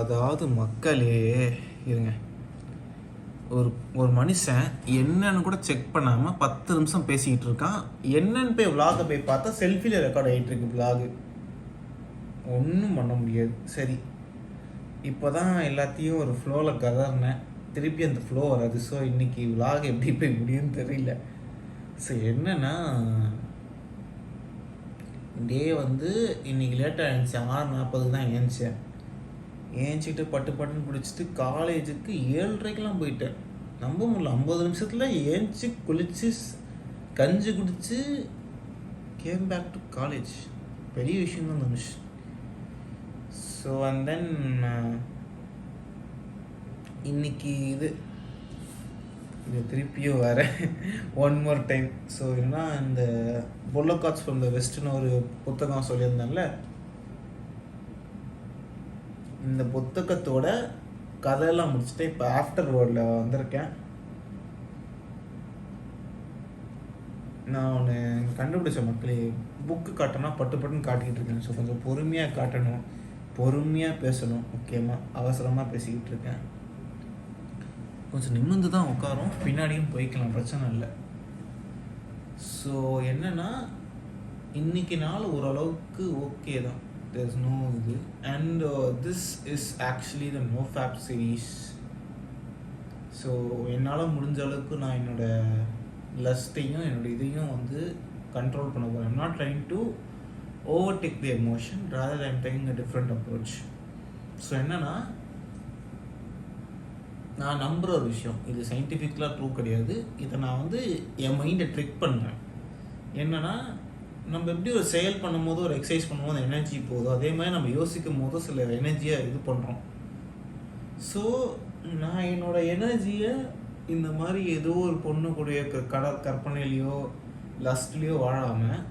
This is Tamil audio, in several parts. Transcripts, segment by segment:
அதாவது மக்களே, இருங்க. ஒரு ஒரு மனுஷன் என்னன்னு கூட செக் பண்ணாமல் 10 நிமிஷம் பேசிக்கிட்டு இருக்கான். என்னன்னு போய் விலாகை போய் பார்த்தா செல்ஃபியில் ரெக்கார்ட் ஆகிட்டு இருக்கு விலாகு. ஒன்றும் பண்ண முடியாது. சரி, இப்போ தான் எல்லாத்தையும் ஒரு ஃப்ளோவில் கதறினேன். திருப்பி அந்த ஃப்ளோ வராது. ஸோ இன்றைக்கி விலாக் எப்படி போய் முடியும்னு தெரியல. ஸோ என்னென்னா, டே வந்து இன்றைக்கி லேட்டாக எழுந்துச்சேன். 6:40 தான் ஏந்திச்சேன். ஏஞ்சிட்டு பட்டுன்னு பிடிச்சிட்டு காலேஜுக்கு 7:30க்கெலாம் போயிட்டேன். நம்ப முடியல, 50 நிமிஷத்தில் ஏஞ்சி குளித்து கஞ்சி குடித்து கேம் பேக் டு காலேஜ். பெரிய விஷயம் தான் தனுஷ். ஸோ அண்ட் தென் இன்னைக்கு இது திருப்பியும் வேறு ஒன் மோர் டைம். ஸோ என்னன்னா, இந்த பொல்லோகாட்ஸ் ஃப்ரம் த வெஸ்ட்னு ஒரு புத்தகம் சொல்லியிருந்தேன்ல, இந்த புத்தகத்தோட கதையெல்லாம் முடிச்சுட்டு இப்போ ஆஃப்டர் வேர்ல்டில் வந்திருக்கேன். நான் ஒன்று கண்டுபிடிச்ச மக்களே, புக்கு காட்டினா பட்டுன்னு காட்டிக்கிட்டு இருக்கேன். ஸோ கொஞ்சம் பொறுமையாக காட்டணும், பொறுமையாக பேசணும். முக்கியமாக அவசரமாக பேசிக்கிட்டு இருக்கேன். கொஞ்சம் நிமிர்ந்து தான் உட்காரும், பின்னாடியும் போய்க்கலாம், பிரச்சனை இல்லை. ஸோ என்னென்னா, இன்றைக்கி நாள் ஓரளவுக்கு ஓகே தான். There's no இது. And this is actually the NoFap series. So என்னால் முடிஞ்ச அளவுக்கு நான் என்னோடய லஸ்ட்டையும் என்னோடய இதையும் வந்து கண்ட்ரோல் பண்ண போகிறேன். I'm not trying to overtake the emotion, rather I'm taking a different approach. So என்னென்னா, நான் நம்புகிற ஒரு விஷயம், இது சயின்டிஃபிக்கலாக ட்ரூ கிடையாது. இதை நான் வந்து என் மைண்டை ட்ரிக் பண்ணுறேன். என்னென்னா, நம்ம எப்படி ஒரு செயல் பண்ணும்போது, ஒரு எக்ஸசைஸ் பண்ணும்போது எனர்ஜி போகுதோ, அதே மாதிரி நம்ம யோசிக்கும் போது சில எனர்ஜியை இது பண்ணுறோம். ஸோ நான் என்னோடய எனர்ஜியை இந்த மாதிரி ஏதோ ஒரு பொண்ணுக்கூடிய கற்பனையிலையோ லஸ்ட்லேயோ வாழாமல்,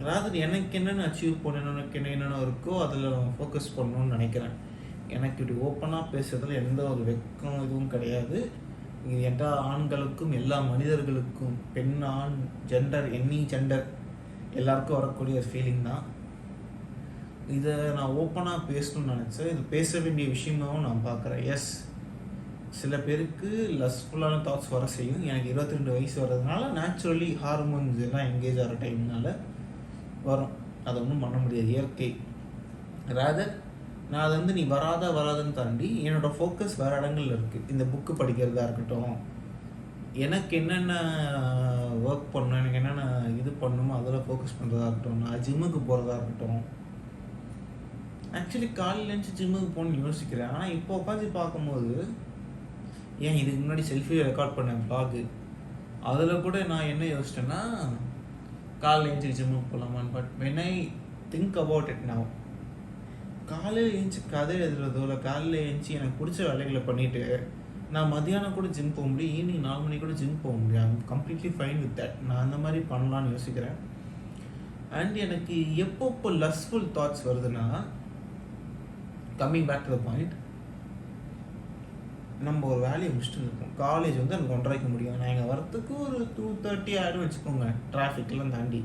அதாவது எனக்கு என்னென்ன அச்சீவ் பண்ணணும், எனக்கு என்னென்ன இருக்கோ அதில் நான் ஃபோக்கஸ் பண்ணணும்னு நினைக்கிறேன். எனக்கு இப்படி ஓப்பனாக பேசுறதுல எந்த ஒரு வெக்கம் இதுவும் கிடையாது. இது எல்லா ஆண்களுக்கும், எல்லா மனிதர்களுக்கும், பெண் ஆண் ஜெண்டர் எனி ஜெண்டர் எல்லாருக்கும் வரக்கூடிய ஒரு ஃபீலிங் தான். இதை நான் ஓப்பனாக பேசணும்னு நினச்சேன். இது பேச வேண்டிய விஷயமாகவும் நான் பார்க்குறேன். எஸ், சில பேருக்கு லஸ்ட்ஃபுல்லான தாட்ஸ் வர செய்யும். எனக்கு 22 வயசு வர்றதுனால நேச்சுரலி ஹார்மோன்ஸ் எல்லாம் எங்கேஜ் ஆகிற டைம்னால வரும். அதை ஒன்றும் பண்ண முடியாது, இயற்கை. ரேதர் நான் அதை வந்து நீ வராதுன்னு தாண்டி என்னோடய ஃபோக்கஸ் வேறு இடங்கள்ல இருக்குது. இந்த புக்கு படிக்கிறதா இருக்கட்டும், எனக்கு என்னென்ன ஒர்க் பண்ணணும், எனக்கு என்னென்ன இது பண்ணணுமோ அதில் ஃபோக்கஸ் பண்ணுறதா இருக்கட்டும், நான் ஜிம்முக்கு போகிறதா இருக்கட்டும். ஆக்சுவலி காலையில் எழுந்துச்சு ஜிம்முக்கு போகணுன்னு யோசிக்கிறேன். ஆனால் இப்போ உட்காந்து பார்க்கும்போது, ஏன் இதுக்கு முன்னாடி செல்ஃபியை ரெக்கார்ட் பண்ணேன் வ்ளாகு, அதில் கூட நான் என்ன யோசிச்சேன்னா, காலையில் எழுந்துச்சு ஜிம்முக்கு போகலாமான்னு. But when I think about it now, காலையில் எழுந்துச்சி கதை எழுதுறதோ இல்லை காலையில் எழுந்துச்சி எனக்கு பிடிச்ச வேலைகளை பண்ணிவிட்டு நான் மதியானம் கூட ஜிம் போக முடியும், ஈவினிங் 4 மணிக்கு கூட ஜிம் போக முடியும். I'm completely fine with that. நான் அந்த மாதிரி பண்ணலான்னு யோசிக்கிறேன். அண்ட் எனக்கு எப்போ லஸ்ஃபுல் தாட்ஸ் வருதுன்னா, coming back to the point, நம்ம ஒரு வேலையை முடிச்சுட்டு இருக்கோம். காலேஜ் வந்து எனக்கு 1:30 முடியும். நான் இங்கே வரத்துக்கு ஒரு 2:30 ஆகிடும் வச்சுக்கோங்க, டிராஃபிக்லாம் தாண்டி.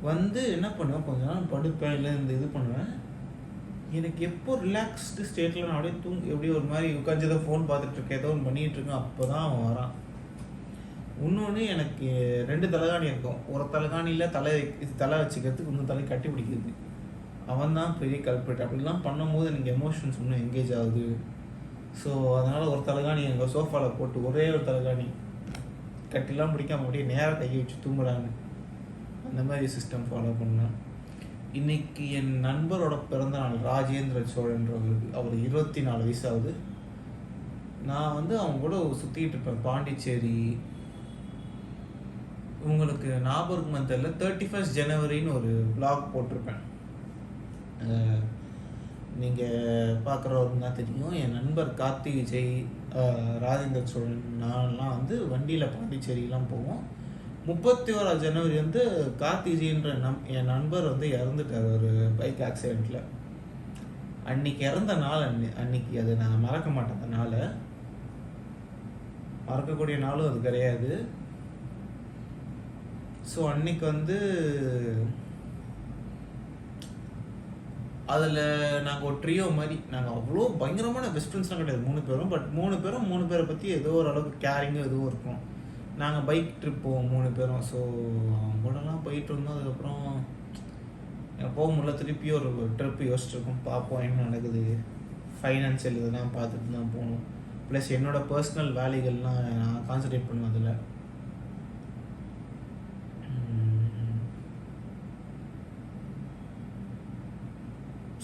வந்து என்ன பண்ணுவேன், கொஞ்ச நேரம் படுப்பேன், இல்லை இந்த இது பண்ணுவேன். எனக்கு எப்போ ரிலாக்ஸ்டு ஸ்டேட்டில் நான் அப்படியே எப்படி ஒரு மாதிரி உட்காந்து ஏதோ ஃபோன் பார்த்துட்ருக்கேன், ஏதோ ஒன்று பண்ணிகிட்ருக்கேன், அப்போ தான் அவன் வரான். இன்னொன்று, எனக்கு 2 தலைகாணி இருக்கும். ஒரு தலைகாணியில் தலை வச்சுக்கிறதுக்கு இன்னும் தலை கட்டி பிடிக்கிறது. அவன் தான் பெரிய கல்பிரேட். அப்படிலாம் பண்ணும்போது எனக்கு எமோஷன்ஸ் இன்னும் எங்கேஜ் ஆகுது. ஸோ அதனால் ஒரு தலைகாணி எங்கள் சோஃபாவில் போட்டு ஒரே ஒரு தலைகாணி கட்டிலாம் பிடிக்காம அப்படியே நேராக கையை வச்சு தூங்குறான்னு, அந்த மாதிரி சிஸ்டம் ஃபாலோ பண்ணேன். இன்றைக்கி என் நண்பரோட பிறந்த நாள், ராஜேந்திர சோழன்றவருக்கு. அவர் 24 வயசாகுது. நான் வந்து அவங்க கூட சுற்றிக்கிட்டு இருப்பேன் பாண்டிச்சேரி. உங்களுக்கு ஞாபகம் தெரியல, 31 ஜனவரின்னு ஒரு விளாக் போட்டிருப்பேன். நீங்கள் பார்க்குறவங்க தான் தெரியும். என் நண்பர் கார்த்தி விஜய், ராஜேந்திர சோழன், நான்லாம் வந்து வண்டியில் பாண்டிச்சேரிலாம் போவோம். 31 ஜனவரி வந்து கார்த்தி விஜய்ன்ற என் நண்பர் வந்து இறந்துட்டார் ஒரு பைக் ஆக்சிடெண்ட்டில். அன்றைக்கி இறந்த நாள், அன்றைக்கி அது நான் மறக்க மாட்டேன். அதனால் மறக்கக்கூடிய நாளும் அது கிடையாது. ஸோ அன்றைக்கி வந்து அதில் நாங்கள் ஒரு ட்ரியோ மாதிரி, நாங்கள் அவ்வளோ பயங்கரமான பெஸ்ட் ஃப்ரெண்ட்ஸ்லாம் கிடையாது 3 பேரும். பட் 3 பேரை பற்றி ஏதோ ஒரு அளவுக்கு கேரிங்கும் எதுவும் இருக்கும். நாங்கள் பைக் ட்ரிப் போவோம் 3 பேரும். ஸோ அவங்க கூடலாம் போயிட்டு இருந்தோம். அதுக்கப்புறம் போக முடியல, திருப்பி ஒரு ட்ரிப் யோசிச்சிருக்கோம், பார்ப்போம் என்ன நடக்குது. ஃபைனான்சியல் இதெல்லாம் பார்த்துட்டு தான் போகணும். ப்ளஸ் என்னோடய பர்சனல் வேலைகள்லாம் நான் கான்சன்ட்ரேட் பண்ணுவேன் அதில்.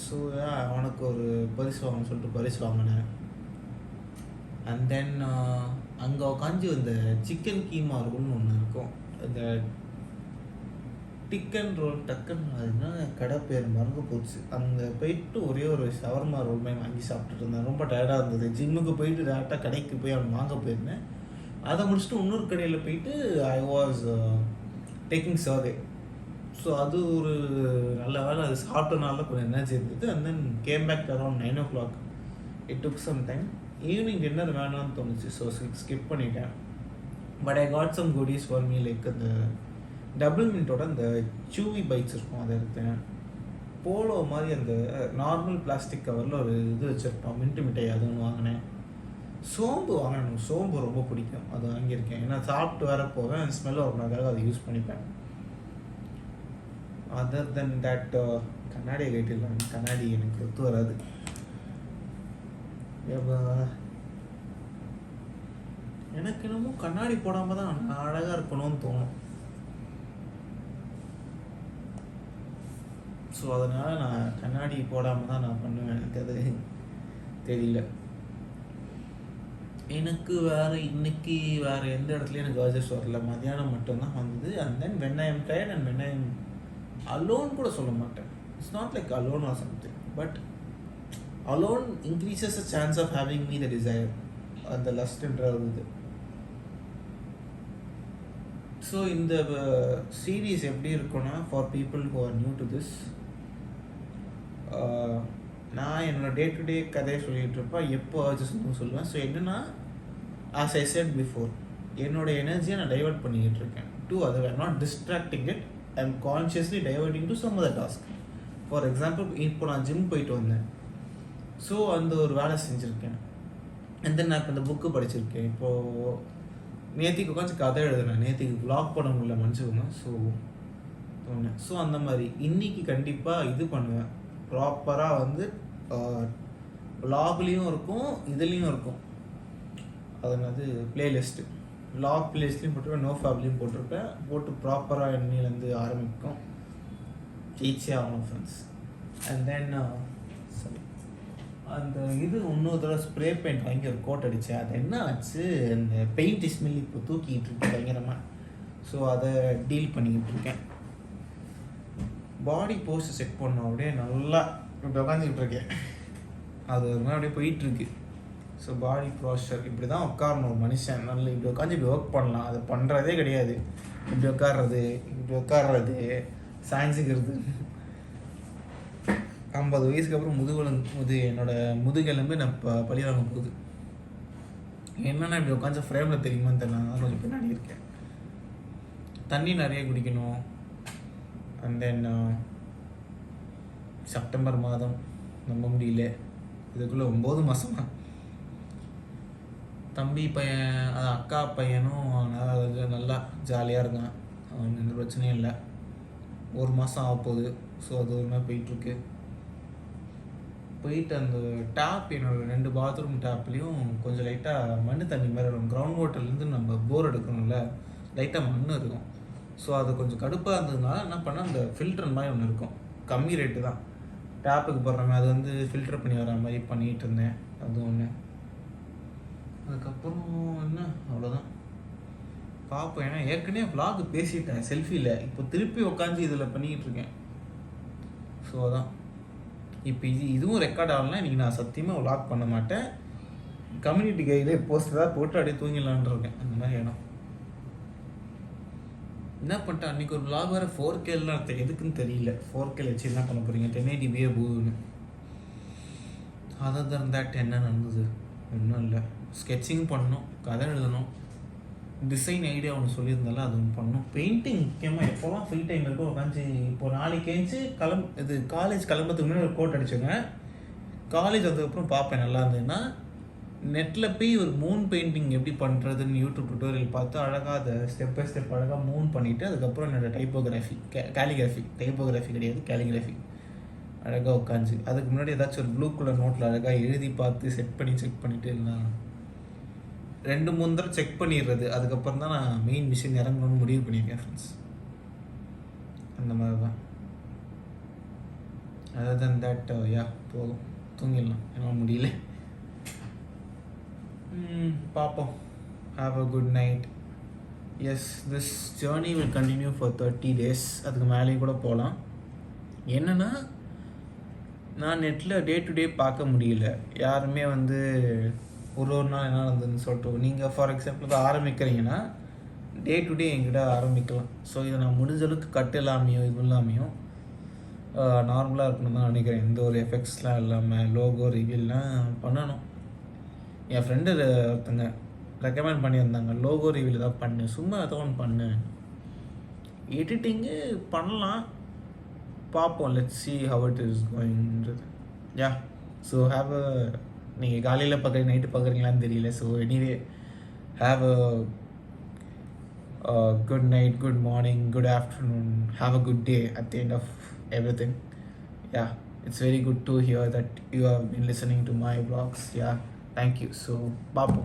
ஸோ அவனுக்கு ஒரு பரிசு வாங்கணும்னு சொல்லிட்டு பரிசு வாங்கினேன். அண்ட் தென் அங்கே உட்காந்து இந்த சிக்கன் கீமா ரோல்னு ஒன்று இருக்கும். இந்த டிக்கன் ரோல் டக்குன்னு அதுனா கடை பேர் மறந்து போச்சு. அங்கே போயிட்டு ஒரே ஒரு ஷவர்மா ரோல் மாதிரி வாங்கி சாப்பிட்டுட்டு இருந்தேன். ரொம்ப டயர்டாக இருந்தது. ஜிம்முக்கு போயிட்டு டேரெக்டாக கடைக்கு போய் அவன் வாங்க போயிருந்தேன். அதை முடிச்சுட்டு இன்னொரு கடையில் போயிட்டு I was taking survey. So அது ஒரு நல்ல வேலை. அது சாப்பிட்டனால கொஞ்சம் எனர்ஜி இருந்தது. And then came back around 9 o'clock. It took some time. Evening dinner வேணாம்னு தோணுச்சு. ஸோ ஸ்கிப் பண்ணிட்டேன். But I got some goodies for me. Like அந்த டபுள் மின்ட்டோட அந்த சூவி பைட்ஸ் இருக்கும், அதை எடுத்தேன். போலோ மாதிரி அந்த நார்மல் பிளாஸ்டிக் கவரில் ஒரு இது வச்சுருப்போம், மின்ட்டு மிட்டாய், அது ஒன்று வாங்கினேன். சோம்பு வாங்கணும், சோம்பு ரொம்ப பிடிக்கும், அது வாங்கியிருக்கேன். ஏன்னா சாப்பிட்டு வர போவேன், ஸ்மெல் வரணுக்காக அதை யூஸ் பண்ணிப்பேன். அதர் தென் தட் கண்ணாடியை கேட்டிடலாம். கண்ணாடி எனக்கு ஒத்து வராது. எனக்கு என்னமோ கண்ணாடி போடாமல் தான் அழகாக இருக்கணும்னு தோணும். ஸோ அதனால் நான் கண்ணாடி போடாமல் தான் நான் பண்ணுவேன். எனக்கு அது தெரியல. எனக்கு இன்னைக்கு வேறு எந்த இடத்துலையும் எனக்கு அர்ஜஸ்ட் வரல. மதியானம் மட்டும்தான் வந்தது. And then when I am tired and when I am alone கூட சொல்ல மாட்டேன். It's not like alone or something, but alone increases a chance of having me the desire, அந்த லஸ்ட்ன்ற இது. ஸோ இந்த சீரீஸ் எப்படி இருக்குன்னா, for people who are new to this, நான் என்னோடய டே டு டே கதையை சொல்லிகிட்டு இருப்பேன். எப்போ அர்ஜஸ்ட்னு சொல்லுவேன். ஸோ என்னென்னா, ஆஸ் ஐ செட் பிஃபோர், என்னோடய எனர்ஜியை நான் டைவெர்ட் பண்ணிக்கிட்டு இருக்கேன் to other. I'm not distracting it, I am consciously diverting to some other task. For example, இப்போ நான் ஜிம் போயிட்டு வந்தேன். ஸோ அந்த ஒரு வேலை செஞ்சுருக்கேன். அண்ட் தென் நான் இப்போ இந்த புக்கு படிச்சிருக்கேன். இப்போது நேற்றுக்கு உட்காந்து கதை எழுதுனேன். நேற்றுக்கு வ்ளாக் பண்ண முடியல, மனுஷங்க. ஸோ தோணேன். ஸோ அந்த மாதிரி இன்றைக்கி கண்டிப்பாக இது பண்ணுவேன். ப்ராப்பராக வந்து வ்ளாக்லேயும் இருக்கும், இதுலேயும் இருக்கும். அது என்னது பிளேலிஸ்ட்டு, வ்ளாக் பிளேலிஸ்ட்லேயும் போட்டிருப்பேன், நோ ஃபேப்லேயும் போட்டிருப்பேன். போட்டு ப்ராப்பராக எண்ணிலேருந்து ஆரம்பிக்கும். ஜெயிச்சே ஆகணும் ஃப்ரெண்ட்ஸ். அண்ட் தென் சரி, அந்த இது இன்னொரு தடவை ஸ்ப்ரே பெயிண்ட் வாங்கி ஒரு கோட் அடித்தேன். அது என்ன ஆச்சு, அந்த பெயிண்ட் ஸ்மெல் இப்போ தூக்கிட்டு இருக்கு பயங்கரமாக. ஸோ அதை டீல் பண்ணிக்கிட்டு இருக்கேன். பாடி போஸ்ட் செட் பண்ணோம். அப்படியே நல்லா இப்படி உட்காந்துக்கிட்டு இருக்கேன். அது ஒரு மாதிரி அப்படியே போயிட்டுருக்கு. ஸோ பாடி போஸ்டர் இப்படி தான் உட்காரணும் ஒரு மனுஷன். நல்ல இப்படி உட்காந்து இப்படி ஒர்க் பண்ணலாம். அது பண்ணுறதே கிடையாது. இப்படி உட்கார்றது சாய்ஞ்சிக்கிறது. 50 வயசுக்கு அப்புறம் என்னோடய முதுகெலும்பு நான் பழி வாங்க போகுது. என்னென்னா இப்படி உட்காந்து ஃப்ரேமில் தெரியுமான்னு தெரியல. நான் கொஞ்சம் பின்னாடி இருக்கேன். தண்ணி நிறைய குடிக்கணும். அண்ட் தென் செப்டம்பர் மாதம் நம்ப முடியல, இதுக்குள்ளே 9 மாதமா. தம்பி பையன், அது அக்கா பையனும் நல்லா ஜாலியாக இருக்கான். அவன் எந்த பிரச்சனையும் இல்லை. 1 மாதம் ஆகப்போகுது. ஸோ அது ஒரு மாதிரி போயிட்டு அந்த டேப், என்னோடய 2 பாத்ரூம் டேப்லேயும் கொஞ்சம் லைட்டாக மண் தண்ணி மாதிரி இருக்கும். கிரவுண்ட் வாட்டர்லேருந்து நம்ம போர் எடுக்கணும்ல, லைட்டாக மண் இருக்கும். ஸோ அது கொஞ்சம் கடுப்பாக இருந்ததுனால என்ன பண்ணால், அந்த ஃபில்டர் மாதிரி ஒன்று இருக்கும், கம்மி ரேட்டு தான், டேப்புக்கு போடுற மாதிரி. அது வந்து ஃபில்டர் பண்ணி வர மாதிரி பண்ணிகிட்டு இருந்தேன். அது ஒன்று. அதுக்கப்புறம் என்ன, அவ்வளோதான் பார்ப்போம். ஏன்னா ஏற்கனவே vlog பேசிட்டேன் செல்ஃபியில். இப்போ திருப்பி உட்காந்து இதில் பண்ணிக்கிட்டு இருக்கேன். ஸோ அதான் இப்போ இதுவும் ரெக்கார்ட் ஆகலாம். இன்றைக்கி நான் சத்தியமாக vlog பண்ண மாட்டேன். கம்யூனிட்டி கையிலே போஸ்ட் தான் போட்டு அப்படியே தூங்கிடலான் இருக்கேன். அந்த மாதிரி இடம் என்ன பண்ணிட்டேன். அன்றைக்கி ஒரு vlog வேறு 4Kலாம் எதுக்குன்னு தெரியல. 4K வச்சு என்ன பண்ண போகிறீங்க, 1080p பூன்னு. அதர் தன் தட் என்ன நடந்தது, ஒன்றும் இல்லை. ஸ்கெட்சிங் பண்ணணும், கதை எழுதணும், டிசைன் ஐடியா ஒன்று சொல்லியிருந்தால அது ஒன்று பண்ணணும். பெயிண்டிங் முக்கியமாக எப்போல்லாம் ஃப்ரீ டைம் இருக்கோ உட்காந்து இப்போ நாளைக்கு ஏஞ்சி இது காலேஜ் கிளம்புறதுக்கு முன்னாடி ஒரு கோட் அடிச்சுங்க. காலேஜ் வந்ததுக்கப்புறம் பார்ப்பேன் நல்லா இருந்ததுன்னா நெட்டில் போய் ஒரு மூன் பெயிண்டிங் எப்படி பண்ணுறதுன்னு யூடியூப் டுட்டோரியல் பார்த்து அழகாக அதை ஸ்டெப் பை ஸ்டெப் அழகாக மூன் பண்ணிவிட்டு அதுக்கப்புறம் என்னோடய டைப்போகிராஃபி கிடையாது கேலிகிராஃபி அழகாக உட்காந்து அதுக்கு முன்னாடி ஏதாச்சும் ஒரு ப்ளூ கலர் நோட்டில் அழகாக எழுதி பார்த்து செக் பண்ணிவிட்டு இருந்தால் 2-3 தடவை செக் பண்ணிடுறது. அதுக்கப்புறம் தான் நான் மெயின் மிஷின் இறங்கணும்னு முடிவு பண்ணியிருக்கேன் ஃப்ரெண்ட்ஸ். அந்த மாதிரி தான். அதர் தென் தட் போதும், தூங்கிடலாம், என்னால் முடியல. பார்ப்போம். Have a good night. Yes, this journey will continue for 30 days. அதுக்கு மேலேயும் கூட போகலாம். என்னென்னா நான் நெட்டில் டே டு டே பார்க்க முடியல. யாருமே வந்து ஒரு நாள் என்ன நடந்ததுன்னு சொல்லிட்டு நீங்கள் ஃபார் எக்ஸாம்பிள் இப்போ ஆரம்பிக்கிறீங்கன்னா டே டு டே என்கிட்ட ஆரம்பிக்கலாம். ஸோ இதை நான் முடிஞ்ச அளவுக்கு கட் இல்லாமையோ இது இல்லாமையும் நார்மலாக இருக்கணும் தான் நினைக்கிறேன். எந்த ஒரு எஃபெக்ட்ஸ்லாம் இல்லாமல் லோகோ ரிவீல்லாம் பண்ணணும். என் ஃப்ரெண்டு ஒருத்தங்க ரெக்கமெண்ட் பண்ணியிருந்தாங்க, லோகோ ரிவீல் தான் பண்ணு, சும்மா ஏதோ ஒன்று பண்ணு. எடிட்டிங்கு பண்ணலாம், பார்ப்போம். Let's see how it is கோயிங்ன்றது. ஸோ ஹாவ் அ நீங்கள் காலையில் பார்க்குறீங்க நைட்டு பார்க்குறீங்களான்னு தெரியல. So anyway have a good night, good morning, good afternoon, have a good day at the end of everything. It's very good to hear that you have been listening to my vlogs. Thank you. So, Babu.